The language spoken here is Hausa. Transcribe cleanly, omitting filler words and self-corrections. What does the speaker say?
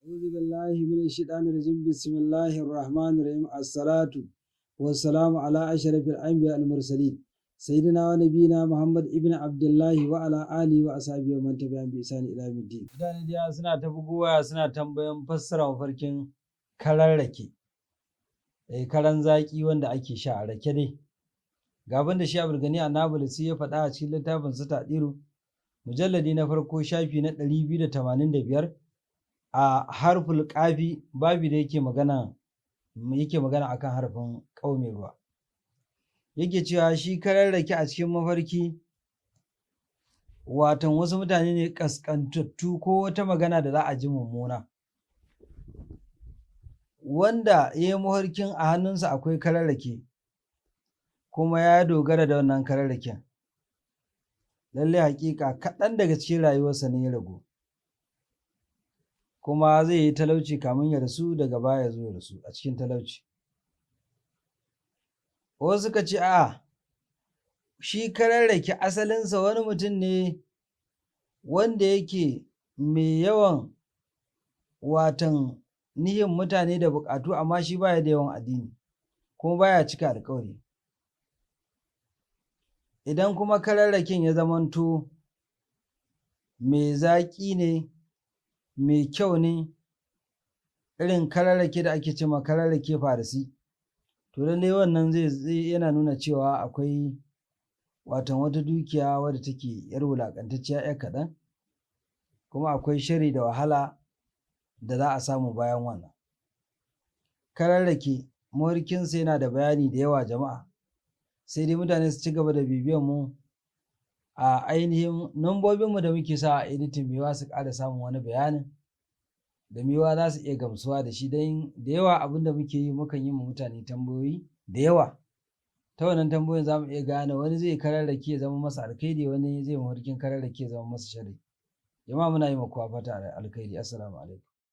أعوذ بالله من الشيطان الرجيم بسم الله الرحمن الرحيم الصلاة والسلام على أشرف الأنبياء المرسلين سيدنا ونبينا محمد ابن عبد الله وعلى آله وأصحابه ومن تبعهم بإحسان إلى يوم الدين. Mutane da suna ta bugowa suna tambayan fassara mafarkin karan rake, karan zaƙi wanda ake sha a rake dai. Ga abin da shi Abdulgani Annabulsi ya faɗa a cikin littafin sa Tadiru mujalladi na farko shafi na 285 a harful ƙafi babi da yake magana akan harfin ƙaume ruwa. Yake cewa shi karan rake a cikin mafarki watan wasu mutane ne ƙasƙantattu ko wata magana da za a ji mummuna. Wanda ya yi mafarkin a hannunsa akwai karan rake kuma ya dogara da wannan karan raken. Lallai haƙiƙa kaɗan daga cikin rayuwarsa ne ya ragu. Kuma zai yi talauci kamin ya rasu daga baya ya zo ya rasu a cikin talauci. Wasu suka ce a'a shi karan rake asalinsa wani mutum ne wanda yake mai yawan watan nihin mutane da buƙatu amma shi baya da yawan addini kuma baya cika alƙawari. Idan kuma karan raken ya zamanto mai zaƙi ne mai kyau ne irin karan rake da ake ce ma karan rake farisi, to lallai wannan zai yana nuna cewa akwai watan wata dukiya wadda take ‘yar wulaƙantacciya ‘yar kaɗan kuma akwai shari da wahala da za a samu bayan wannan. Karan rake mafarkinsa yana da bayani da yawa jama'a, sai dai mutane su ci gaba da bibiyan mu a ainihin lambobinmu da muke sawa a editing mai yiwuwa su ƙara samun wani bayanin da mai yiwuwa za su iya gamsuwa da shi don da yawa abin da muke yi mukan yi ma mutane tambayoyi da yawa. Ta wannan tambayoyin za mu iya gane wani zai karan rake ya zama masa alkhairi, wani zai mafarkin karan rake ya zama masa sharri. Jama'a muna yi ma kowa fatan alkhairi. Assalamu alaikum.